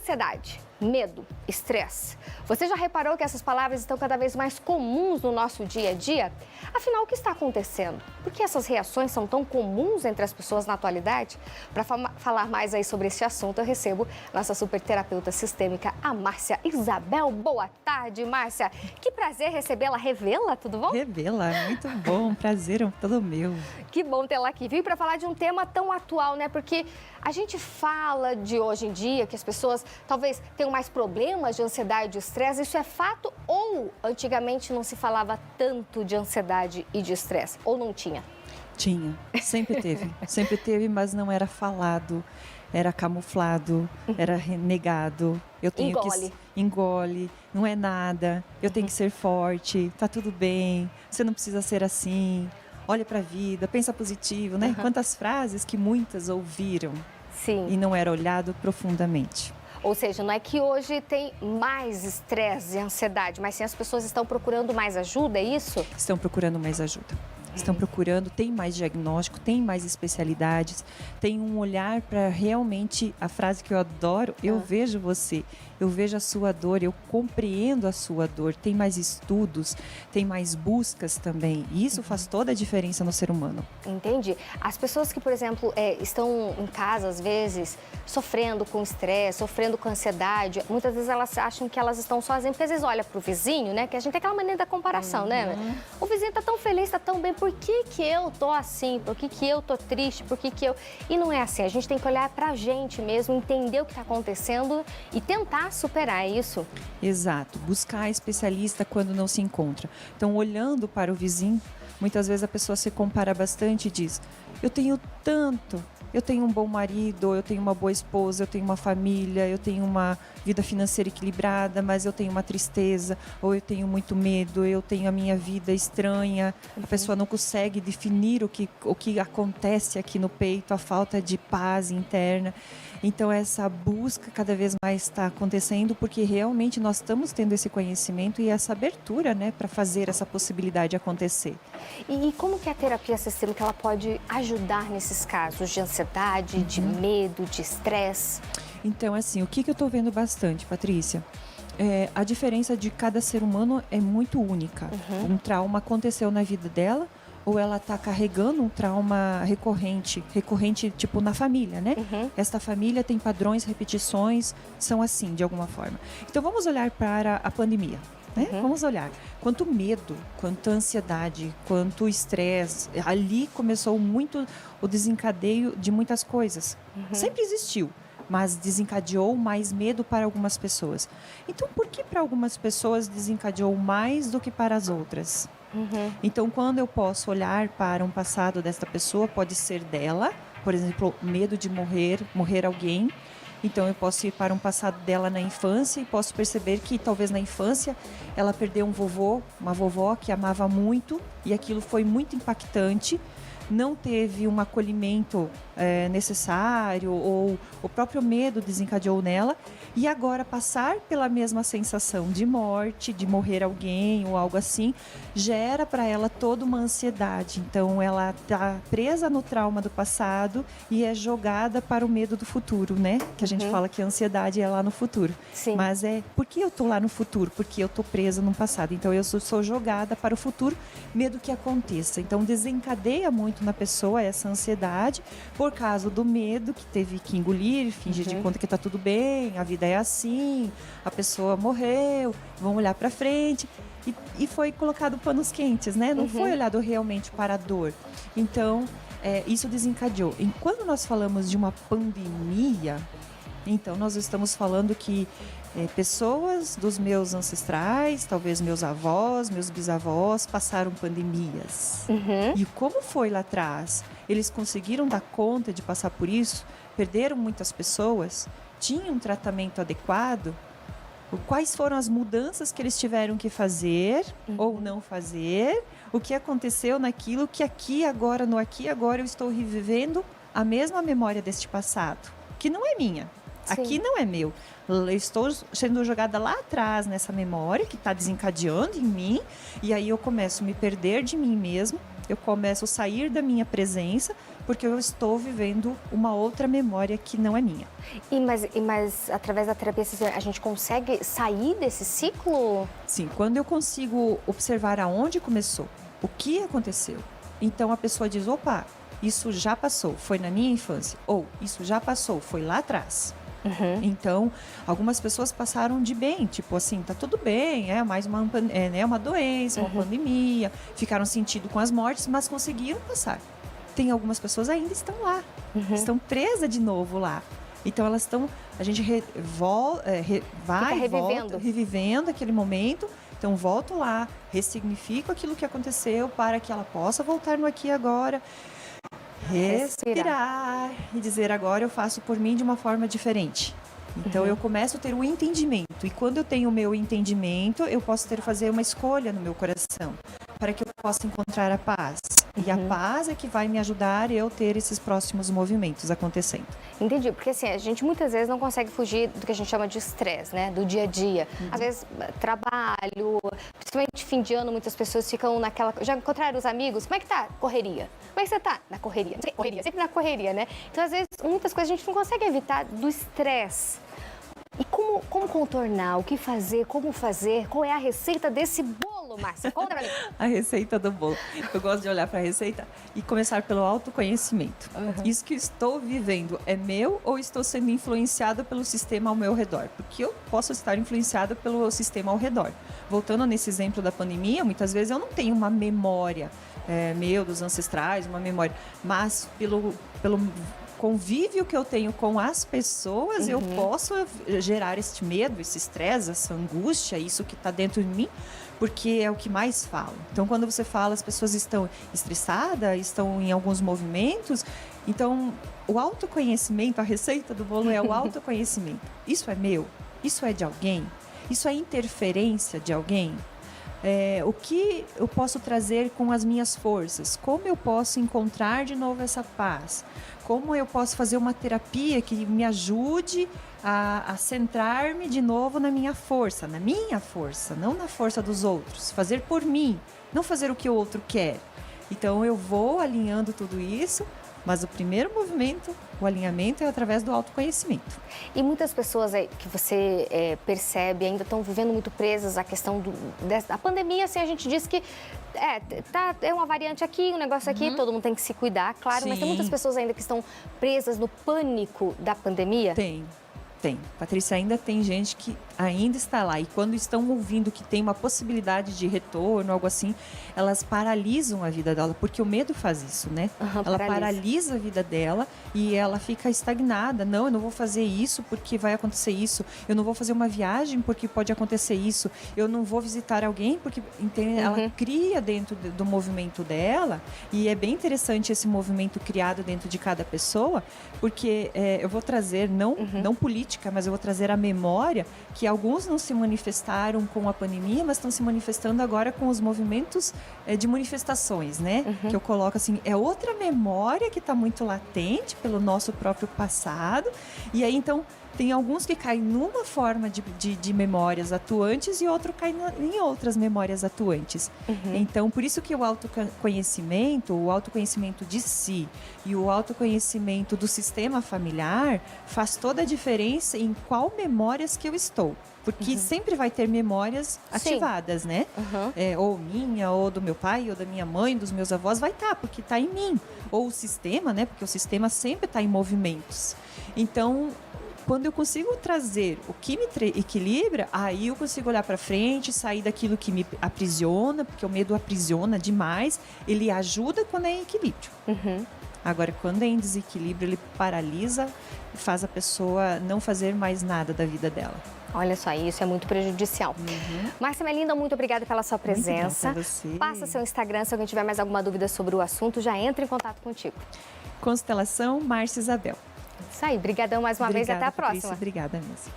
Ansiedade, medo, estresse. Você já reparou que essas palavras estão cada vez mais comuns no nosso dia a dia? Afinal, o que está acontecendo? Por que essas reações são tão comuns entre as pessoas na atualidade? Para falar mais aí sobre este assunto, eu recebo nossa superterapeuta sistêmica, a Márcia Isabel. Boa tarde, Márcia. Que prazer recebê-la. Revela, tudo bom? Revela, muito bom. Prazer é todo meu. Que bom tê-la aqui. Vim para falar de um tema tão atual, né? Porque a gente fala de hoje em dia que as pessoas talvez tenham mais problemas de ansiedade e de estresse. Isso é fato ou antigamente não se falava tanto de ansiedade e de estresse? Ou não tinha? Tinha, sempre teve, mas não era falado, era camuflado, era renegado. Eu tenho engole, não é nada, eu tenho que ser forte, tá tudo bem, você não precisa ser assim, olha pra vida, pensa positivo, né? Quantas frases que muitas ouviram. Sim. E não era olhado profundamente. Ou seja, não é que hoje tem mais estresse e ansiedade, mas sim as pessoas estão procurando mais ajuda, é isso? Estão procurando mais ajuda. Estão procurando, tem mais diagnóstico, tem mais especialidades, tem um olhar para realmente, a frase que eu adoro, eu vejo você, eu vejo a sua dor, eu compreendo a sua dor, tem mais estudos, tem mais buscas também, e isso faz toda a diferença no ser humano. Entendi. As pessoas que, por exemplo, estão em casa, às vezes, sofrendo com estresse, sofrendo com ansiedade, muitas vezes elas acham que elas estão sozinhas, porque às vezes olha para o vizinho, né, que a gente tem aquela maneira da comparação, né? O vizinho tá tão feliz, tá tão bem, por que eu tô assim? Por que eu tô triste? Por que eu... E não é assim, a gente tem que olhar pra gente mesmo, entender o que tá acontecendo e tentar superar isso. Exato, buscar especialista quando não se encontra. Então, olhando para o vizinho, muitas vezes a pessoa se compara bastante e diz, eu tenho tanto, eu tenho um bom marido, eu tenho uma boa esposa, eu tenho uma família, eu tenho uma vida financeira equilibrada, mas eu tenho uma tristeza, ou eu tenho muito medo, eu tenho a minha vida estranha. A pessoa não consegue definir o que acontece aqui no peito, a falta de paz interna. Então essa busca cada vez mais está acontecendo porque realmente nós estamos tendo esse conhecimento e essa abertura, né, para fazer essa possibilidade acontecer. E como que a terapia sistêmica ela pode ajudar nesses casos de ansiedade, de medo, de estresse? Então, assim, o que eu estou vendo bastante, Patrícia? A diferença de cada ser humano é muito única. Um trauma aconteceu na vida dela, ou ela está carregando um trauma recorrente tipo na família, né? Esta família tem padrões, repetições, são assim, de alguma forma. Então, vamos olhar para a pandemia. Né? Vamos olhar. Quanto medo, quanto ansiedade, quanto estresse. Ali começou muito o desencadeio de muitas coisas. Sempre existiu, mas desencadeou mais medo para algumas pessoas. Então, por que para algumas pessoas desencadeou mais do que para as outras? Então, quando eu posso olhar para um passado desta pessoa, pode ser dela, por exemplo, medo de morrer alguém. Então, eu posso ir para um passado dela na infância e posso perceber que talvez na infância ela perdeu um vovô, uma vovó que amava muito e aquilo foi muito impactante. Não teve um acolhimento necessário ou o próprio medo desencadeou nela. E agora passar pela mesma sensação de morte, de morrer alguém ou algo assim, gera para ela toda uma ansiedade. Então ela está presa no trauma do passado e é jogada para o medo do futuro, né? Que a gente fala que a ansiedade é lá no futuro. Sim. Mas por que eu estou lá no futuro? Porque eu estou presa no passado. Então eu sou jogada para o futuro, medo que aconteça. Então desencadeia muito na pessoa essa ansiedade por causa do medo que teve que engolir, fingir de conta que está tudo bem, a vida é assim, a pessoa morreu, vamos olhar para frente. E foi colocado panos quentes, né? Não foi olhado realmente para a dor. Então, isso desencadeou. E quando nós falamos de uma pandemia, então nós estamos falando que pessoas dos meus ancestrais, talvez meus avós, meus bisavós, passaram pandemias. E como foi lá atrás? Eles conseguiram dar conta de passar por isso? Perderam muitas pessoas? Tinham um tratamento adequado? Quais foram as mudanças que eles tiveram que fazer ou não fazer? O que aconteceu naquilo que aqui agora eu estou revivendo a mesma memória deste passado, que não é minha. Aqui não é meu. Eu estou sendo jogada lá atrás nessa memória que está desencadeando em mim e aí eu começo a me perder de mim mesmo, eu começo a sair da minha presença porque eu estou vivendo uma outra memória que não é minha. Mas através da terapia a gente consegue sair desse ciclo? Sim, quando eu consigo observar aonde começou, o que aconteceu, então a pessoa diz, opa, isso já passou, foi na minha infância, ou isso já passou, foi lá atrás. Então, algumas pessoas passaram de bem, tipo assim, tá tudo bem, é mais uma doença, uma pandemia, ficaram sentindo com as mortes, mas conseguiram passar. Tem algumas pessoas ainda estão lá, estão presas de novo lá. Então elas estão, a gente vai e volta, revivendo aquele momento. Então volto lá, ressignifico aquilo que aconteceu para que ela possa voltar no aqui e agora. Respirar e dizer, agora eu faço por mim de uma forma diferente. Então eu começo a ter um entendimento, e quando eu tenho o meu entendimento, eu posso fazer uma escolha no meu coração, para que eu possa encontrar a paz. E a paz é que vai me ajudar eu ter esses próximos movimentos acontecendo. Entendi, porque assim, a gente muitas vezes não consegue fugir do que a gente chama de estresse, né? Do dia a dia. Às vezes, trabalho, principalmente fim de ano, muitas pessoas ficam naquela... Já encontraram os amigos? Como é que tá? Correria. Como é que você tá? Na correria. Correria, sempre na correria, né? Então, às vezes, muitas coisas a gente não consegue evitar do estresse. E como contornar? O que fazer? Como fazer? Qual é a receita desse bolo, Márcia? Conta pra mim. A receita do bolo. Eu gosto de olhar para a receita e começar pelo autoconhecimento. Isso que estou vivendo é meu ou estou sendo influenciado pelo sistema ao meu redor? Porque eu posso estar influenciado pelo sistema ao redor. Voltando nesse exemplo da pandemia, muitas vezes eu não tenho uma memória dos ancestrais, uma memória, mas pelo convívio que eu tenho com as pessoas, eu posso gerar este medo, esse estresse, essa angústia, isso que está dentro de mim, porque é o que mais falo. Então, quando você fala, as pessoas estão estressadas, estão em alguns movimentos. Então, o autoconhecimento, a receita do bolo é o autoconhecimento. Isso é meu? Isso é de alguém? Isso é interferência de alguém? O que eu posso trazer com as minhas forças? Como eu posso encontrar de novo essa paz? Como eu posso fazer uma terapia que me ajude a centrar-me de novo na minha força, não na força dos outros. Fazer por mim, não fazer o que o outro quer. Então eu vou alinhando tudo isso, mas o primeiro movimento, o alinhamento, é através do autoconhecimento. E muitas pessoas que você percebe ainda estão vivendo muito presas à questão da pandemia. Assim, a gente diz que é uma variante aqui, um negócio aqui, todo mundo tem que se cuidar, claro. Sim. Mas tem muitas pessoas ainda que estão presas no pânico da pandemia? Tem. Patrícia, ainda tem gente que ainda está lá, e quando estão ouvindo que tem uma possibilidade de retorno, algo assim, elas paralisam a vida dela, porque o medo faz isso, né? Ela paralisa a vida dela e ela fica estagnada. Não, eu não vou fazer isso porque vai acontecer isso. Eu não vou fazer uma viagem porque pode acontecer isso. Eu não vou visitar alguém porque, entende? Ela cria dentro do movimento dela, e é bem interessante esse movimento criado dentro de cada pessoa, porque eu vou trazer, não política, mas eu vou trazer a memória que alguns não se manifestaram com a pandemia, mas estão se manifestando agora com os movimentos de manifestações, né? Que eu coloco assim, é outra memória que está muito latente pelo nosso próprio passado. E aí, então, tem alguns que caem numa forma de memórias atuantes e outro cai em outras memórias atuantes. Então, por isso que o autoconhecimento de si e o autoconhecimento do sistema familiar faz toda a diferença em qual memórias que eu estou. Porque sempre vai ter memórias ativadas, né? Ou minha, ou do meu pai, ou da minha mãe, dos meus avós, vai estar, porque está em mim. Ou o sistema, né? Porque o sistema sempre está em movimentos. Então, quando eu consigo trazer o que me equilibra, aí eu consigo olhar para frente, sair daquilo que me aprisiona, porque o medo aprisiona demais. Ele ajuda quando é em equilíbrio. Agora, quando é em desequilíbrio, ele paralisa e faz a pessoa não fazer mais nada da vida dela. Olha só, isso é muito prejudicial. Márcia Melinda, muito obrigada pela sua presença. Muito você. Passa seu Instagram, se alguém tiver mais alguma dúvida sobre o assunto, já entra em contato contigo. Constelação Márcia Isabel. Isso aí, brigadão mais uma vez e até a próxima. Obrigada mesmo.